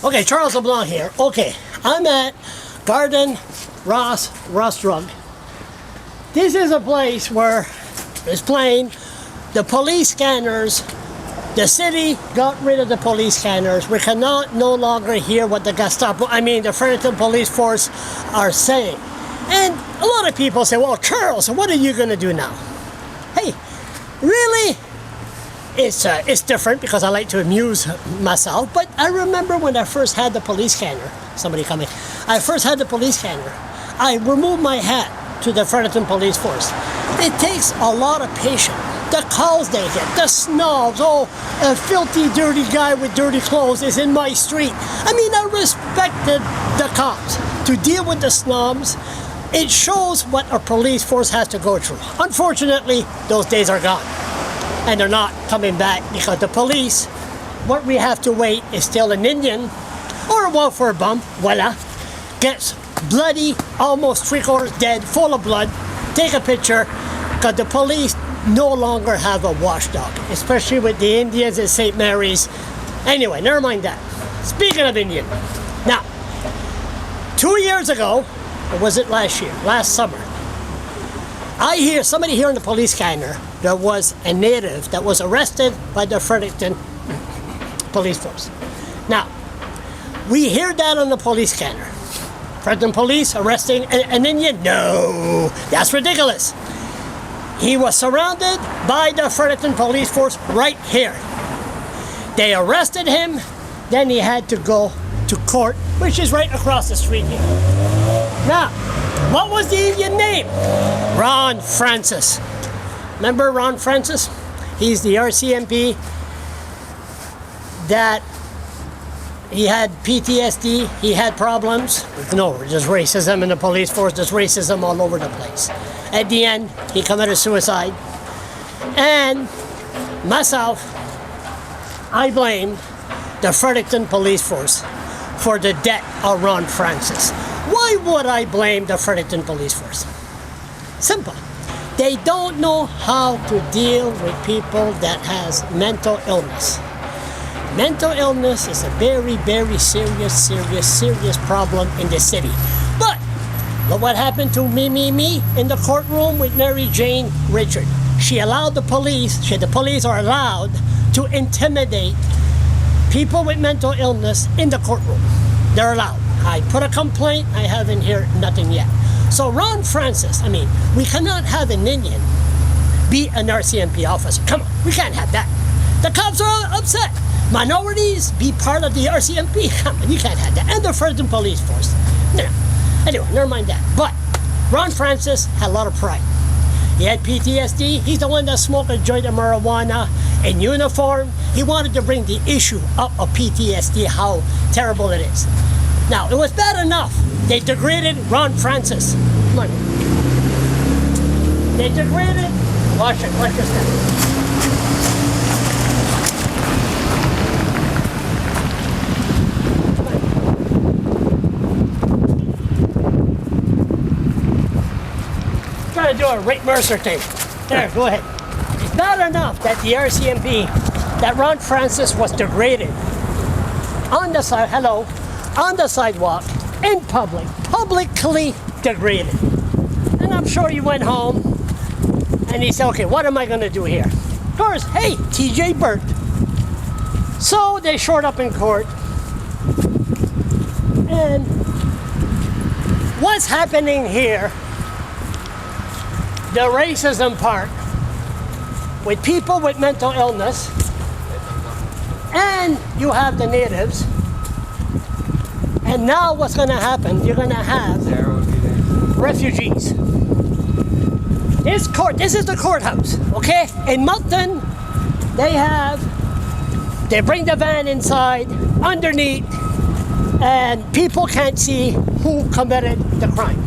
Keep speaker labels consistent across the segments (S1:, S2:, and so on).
S1: Okay, Charles LeBlanc here. Okay, I'm at Garden Ross Drug. This is a place where it's playing the police scanners. The city got rid of the police scanners. We cannot no longer hear what the Gestapo, the Fredericton Police Force are saying. And a lot of people say, well, Charles, what are you going to do now? Hey, really? It's different because I like to amuse myself, but I remember when I first had the police scanner, somebody coming, I first had the police scanner, I removed my hat to the Fredericton Police Force. It takes a lot of patience. The calls they get, the snobs, oh, a filthy, dirty guy with dirty clothes is in my street. I respected the cops. To deal with the snobs, it shows what a police force has to go through. Unfortunately, those days are gone. And they're not coming back because the police, what we have to wait is still an Indian or a welfare bum, voila, gets bloody, almost 3/4 dead, full of blood, take a picture, because the police no longer have a watchdog, especially with the Indians at St. Mary's. Anyway, never mind that. Speaking of Indian, now, 2 years ago, or was it last year, last summer, I hear somebody here in the police scanner, there was a native that was arrested by the Fredericton Police Force. Now, we hear that on the police scanner. Fredericton Police arresting an Indian? No, that's ridiculous. He was surrounded by the Fredericton Police Force right here. They arrested him, then he had to go to court, which is right across the street here. Now, what was the Indian name? Ron Francis. Remember Ron Francis? He's the R.C.M.P. that he had PTSD, he had problems. No, there's racism in the police force, there's racism all over the place. At the end, he committed suicide. And myself, I blame the Fredericton Police Force for the death of Ron Francis. Why would I blame the Fredericton Police Force? Simple. They don't know how to deal with people that has mental illness. Mental illness is a very, very serious problem in the city. But look what happened to me in the courtroom with Mary Jane Richard. She allowed the police are allowed to intimidate people with mental illness in the courtroom. They're allowed. I put a complaint, I haven't heard nothing yet. So Ron Francis, we cannot have an Indian be an R.C.M.P officer. Come on, we can't have that. The cops are upset. Minorities be part of the R.C.M.P. Come on, you can't have that. And the Fredericton Police Force. No. Anyway, never mind that. But Ron Francis had a lot of pride. He had PTSD. He's the one that smoked a joint of marijuana in uniform. He wanted to bring the issue up of PTSD, how terrible it is. Now, it was bad enough. They degraded Ron Francis. Come on. They degraded. Watch your step. Trying to do a Rick Mercer thing. There, go ahead. It's not enough that the R.C.M.P. that Ron Francis was degraded on the side. Hello. On the sidewalk, in public, publicly degraded. And I'm sure he went home and he said, okay, what am I going to do here? Of course, hey, TJ Burt. So they showed up in court. And what's happening here, the racism part, with people with mental illness, and you have the natives. And now what's going to happen, you're going to have refugees. This is the courthouse, okay? In Moncton, they bring the van inside, underneath, and people can't see who committed the crime.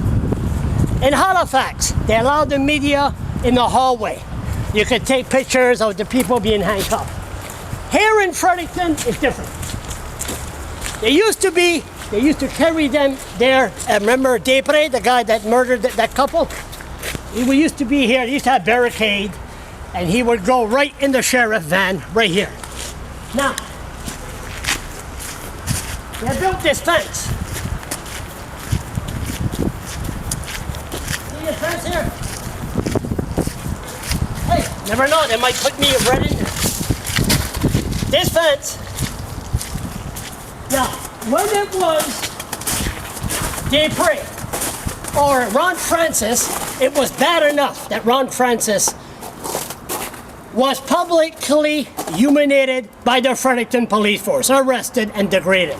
S1: In Halifax, they allow the media in the hallway. You can take pictures of the people being handcuffed. Here in Fredericton, it's different. They used to carry them there. Remember Depre, the guy that murdered that couple? He used to be here. He used to have barricade, and he would go right in the sheriff van right here. Now, They built this fence. See this fence here? Hey, never know, they might put me right in there. This fence, now, when it was Dupree or Ron Francis, it was bad enough that Ron Francis was publicly humiliated by the Fredericton Police Force, arrested and degraded.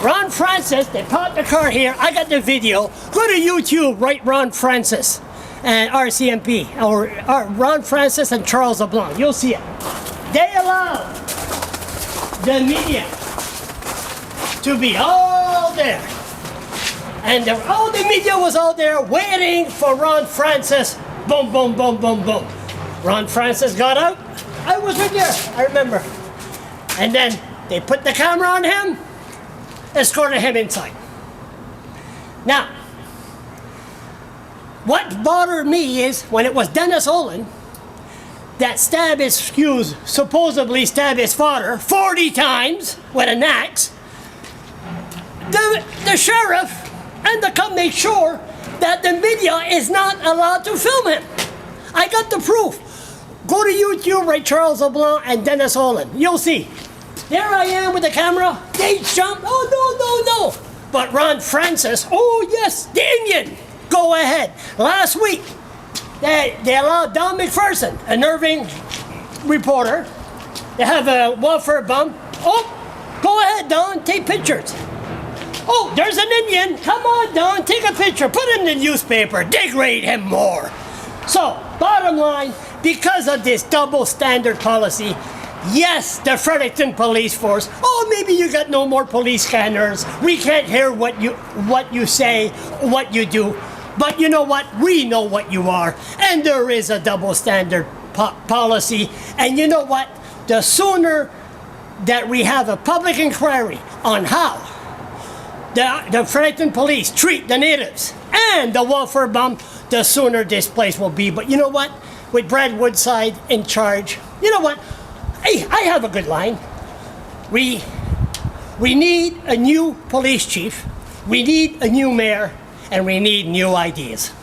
S1: Ron Francis, they parked the car here. I got the video. Go to YouTube, write Ron Francis and R.C.M.P. or Ron Francis and Charles LeBlanc. You'll see it. They allowed the media to be all there. And all the media was all there waiting for Ron Francis. Boom, boom, boom, boom, boom. Ron Francis got out. I was with you, I remember. And then they put the camera on him, escorted him inside. Now, what bothered me is when it was Dennis Olin that supposedly stabbed his father 40 times with an axe, the sheriff and the cop made sure that the media is not allowed to film him. I got the proof. Go to YouTube, write Charles LeBlanc and Dennis Olin. You'll see. There I am with the camera. They jumped. Oh, no. But Ron Francis, oh yes, Damien, go ahead. Last week, they allowed Don McPherson, an Irving reporter, to have a welfare bump. Oh, go ahead, Don, take pictures. Oh, there's an Indian. Come on, Don, take a picture. Put him in the newspaper. Degrade him more. So, bottom line, because of this double standard policy, yes, the Fredericton Police Force, oh, maybe you got no more police scanners. We can't hear what you say, what you do. But you know what? We know what you are. And there is a double standard policy. And you know what? The sooner that we have a public inquiry on how the Fredericton Police treat the natives and the welfare bump, the sooner this place will be. But you know what? With Brad Woodside in charge, you know what? Hey, I have a good line. We need a new police chief, we need a new mayor, and we need new ideas.